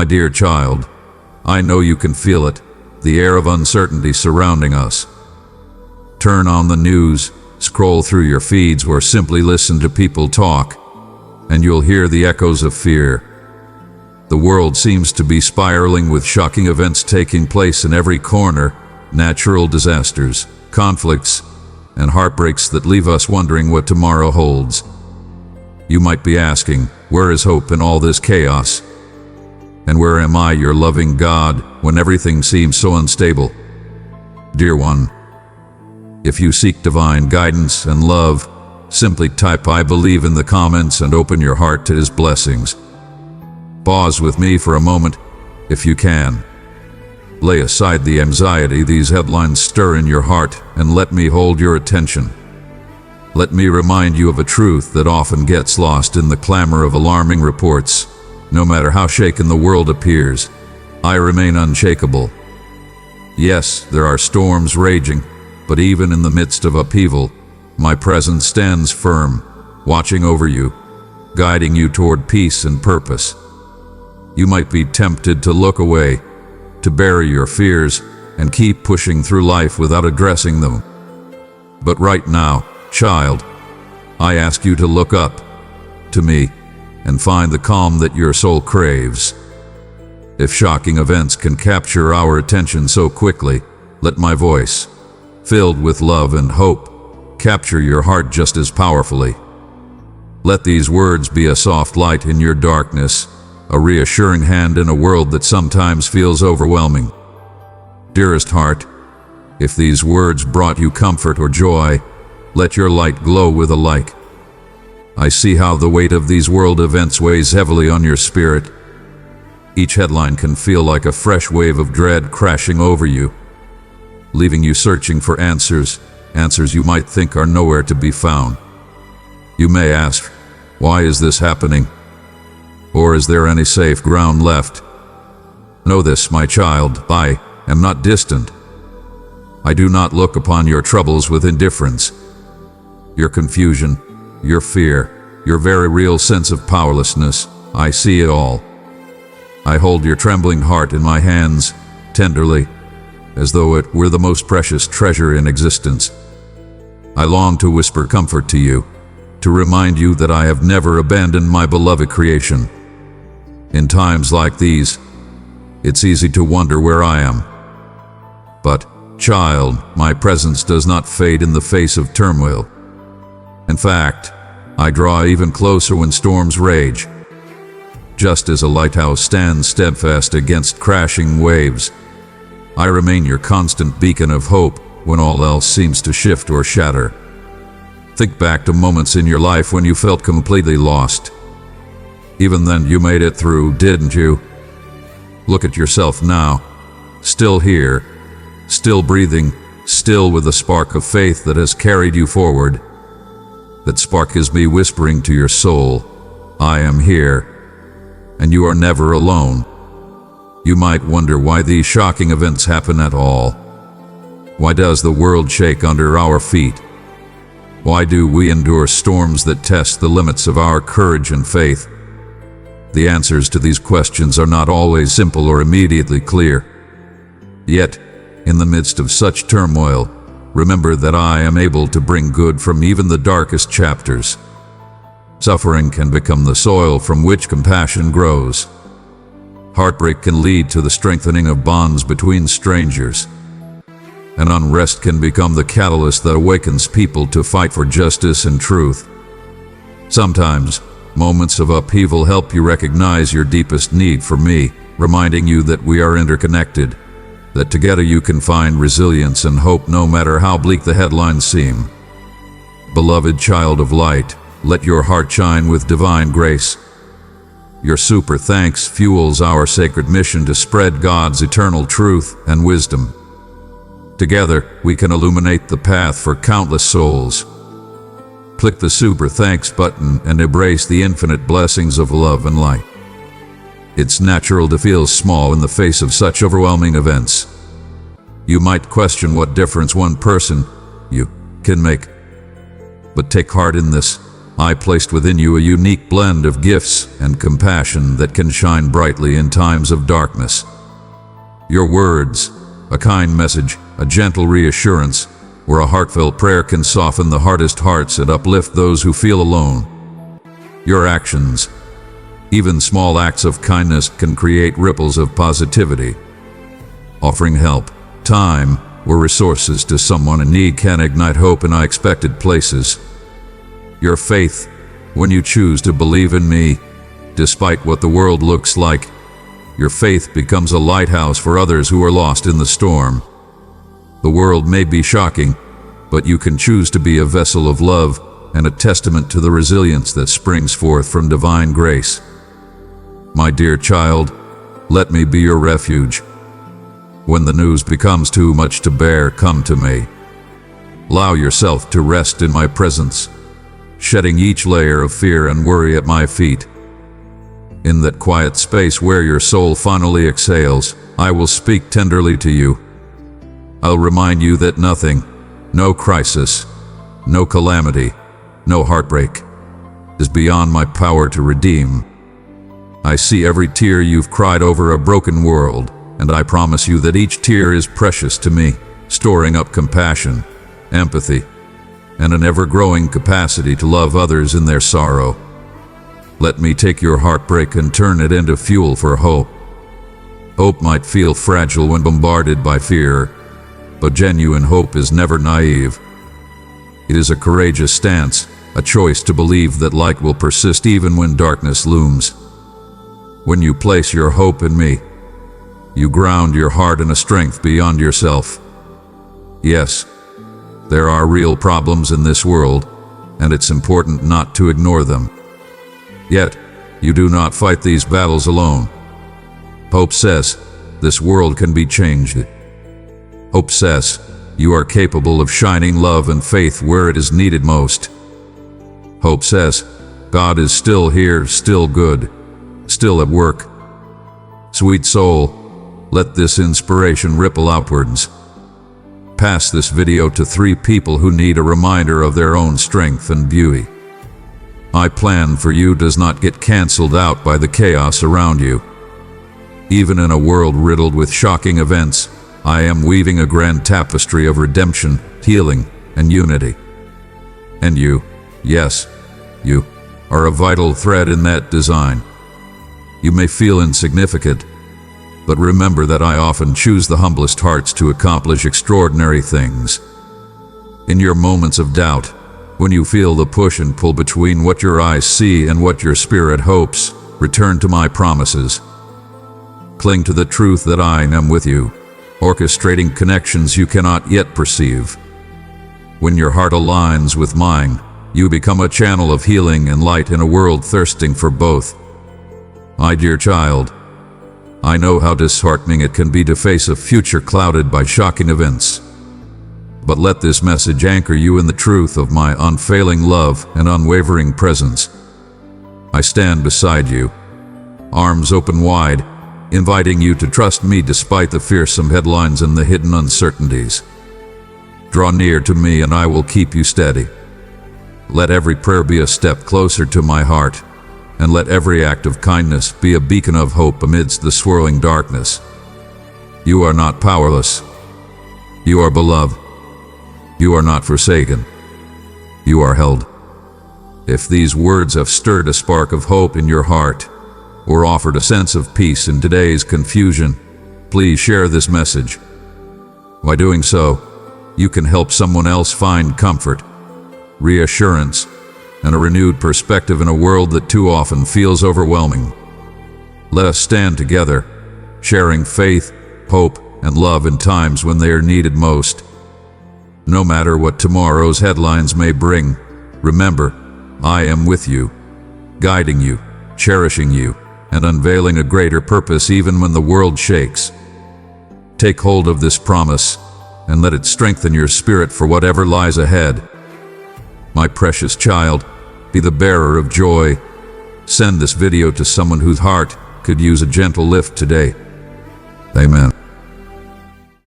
My dear child, I know you can feel it, the air of uncertainty surrounding us. Turn on the news, scroll through your feeds, or simply listen to people talk, and you'll hear the echoes of fear. The world seems to be spiraling with shocking events taking place in every corner, natural disasters, conflicts, and heartbreaks that leave us wondering what tomorrow holds. You might be asking, where is hope in all this chaos? And where am I, your loving God, when everything seems so unstable? Dear one, if you seek divine guidance and love, simply type "I believe" in the comments and open your heart to His blessings. Pause with me for a moment, if you can. Lay aside the anxiety these headlines stir in your heart and let me hold your attention. Let me remind you of a truth that often gets lost in the clamor of alarming reports. No matter how shaken the world appears, I remain unshakable. Yes, there are storms raging, but even in the midst of upheaval, my presence stands firm, watching over you, guiding you toward peace and purpose. You might be tempted to look away, to bury your fears, and keep pushing through life without addressing them. But right now, child, I ask you to look up to me and find the calm that your soul craves. If shocking events can capture our attention so quickly, let my voice, filled with love and hope, capture your heart just as powerfully. Let these words be a soft light in your darkness, a reassuring hand in a world that sometimes feels overwhelming. Dearest heart, if these words brought you comfort or joy, let your light glow with a like. I see how the weight of these world events weighs heavily on your spirit. Each headline can feel like a fresh wave of dread crashing over you, leaving you searching for answers you might think are nowhere to be found. You may ask, why is this happening? Or is there any safe ground left? Know this, my child, I am not distant. I do not look upon your troubles with indifference. Your confusion, your fear, your very real sense of powerlessness, I see it all. I hold your trembling heart in my hands, tenderly, as though it were the most precious treasure in existence. I long to whisper comfort to you, to remind you that I have never abandoned my beloved creation. In times like these, it's easy to wonder where I am. But, child, my presence does not fade in the face of turmoil. In fact, I draw even closer when storms rage. Just as a lighthouse stands steadfast against crashing waves, I remain your constant beacon of hope when all else seems to shift or shatter. Think back to moments in your life when you felt completely lost. Even then you made it through, didn't you? Look at yourself now, still here, still breathing, still with a spark of faith that has carried you forward. That spark is me whispering to your soul, I am here, and you are never alone. You might wonder why these shocking events happen at all. Why does the world shake under our feet? Why do we endure storms that test the limits of our courage and faith? The answers to these questions are not always simple or immediately clear. Yet, in the midst of such turmoil, remember that I am able to bring good from even the darkest chapters. Suffering can become the soil from which compassion grows. Heartbreak can lead to the strengthening of bonds between strangers. And unrest can become the catalyst that awakens people to fight for justice and truth. Sometimes, moments of upheaval help you recognize your deepest need for me, reminding you that we are interconnected, that together you can find resilience and hope no matter how bleak the headlines seem. Beloved child of light, let your heart shine with divine grace. Your super thanks fuels our sacred mission to spread God's eternal truth and wisdom. Together, we can illuminate the path for countless souls. Click the super thanks button and embrace the infinite blessings of love and light. It's natural to feel small in the face of such overwhelming events. You might question what difference one person you can make. But take heart in this. I placed within you a unique blend of gifts and compassion that can shine brightly in times of darkness. Your words, a kind message, a gentle reassurance, or a heartfelt prayer can soften the hardest hearts and uplift those who feel alone. Your actions, even small acts of kindness, can create ripples of positivity. Offering help, time, or resources to someone in need can ignite hope in unexpected places. Your faith, when you choose to believe in me, despite what the world looks like, your faith becomes a lighthouse for others who are lost in the storm. The world may be shocking, but you can choose to be a vessel of love and a testament to the resilience that springs forth from divine grace. My dear child, let me be your refuge. When the news becomes too much to bear, come to me. Allow yourself to rest in my presence, shedding each layer of fear and worry at my feet. In that quiet space where your soul finally exhales, I will speak tenderly to you. I'll remind you that nothing, no crisis, no calamity, no heartbreak, is beyond my power to redeem. I see every tear you've cried over a broken world, and I promise you that each tear is precious to me, storing up compassion, empathy, and an ever-growing capacity to love others in their sorrow. Let me take your heartbreak and turn it into fuel for hope. Hope might feel fragile when bombarded by fear, but genuine hope is never naive. It is a courageous stance, a choice to believe that light will persist even when darkness looms. When you place your hope in me, you ground your heart in a strength beyond yourself. Yes, there are real problems in this world, and it's important not to ignore them. Yet, you do not fight these battles alone. Hope says, this world can be changed. Hope says, you are capable of shining love and faith where it is needed most. Hope says, God is still here, still good, still at work. Sweet soul, let this inspiration ripple outwards. Pass this video to 3 people who need a reminder of their own strength and beauty. My plan for you does not get canceled out by the chaos around you. Even in a world riddled with shocking events, I am weaving a grand tapestry of redemption, healing, and unity. And you, yes, you, are a vital thread in that design. You may feel insignificant, but remember that I often choose the humblest hearts to accomplish extraordinary things. In your moments of doubt, when you feel the push and pull between what your eyes see and what your spirit hopes, return to my promises. Cling to the truth that I am with you, orchestrating connections you cannot yet perceive. When your heart aligns with mine, you become a channel of healing and light in a world thirsting for both. My dear child, I know how disheartening it can be to face a future clouded by shocking events. But let this message anchor you in the truth of my unfailing love and unwavering presence. I stand beside you, arms open wide, inviting you to trust me despite the fearsome headlines and the hidden uncertainties. Draw near to me and I will keep you steady. Let every prayer be a step closer to my heart, and let every act of kindness be a beacon of hope amidst the swirling darkness. You are not powerless. You are beloved. You are not forsaken. You are held. If these words have stirred a spark of hope in your heart, or offered a sense of peace in today's confusion, please share this message. By doing so, you can help someone else find comfort, reassurance, and a renewed perspective in a world that too often feels overwhelming. Let us stand together, sharing faith, hope, and love in times when they are needed most. No matter what tomorrow's headlines may bring, remember, I am with you, guiding you, cherishing you, and unveiling a greater purpose even when the world shakes. Take hold of this promise, and let it strengthen your spirit for whatever lies ahead. My precious child, be the bearer of joy. Send this video to someone whose heart could use a gentle lift today. Amen.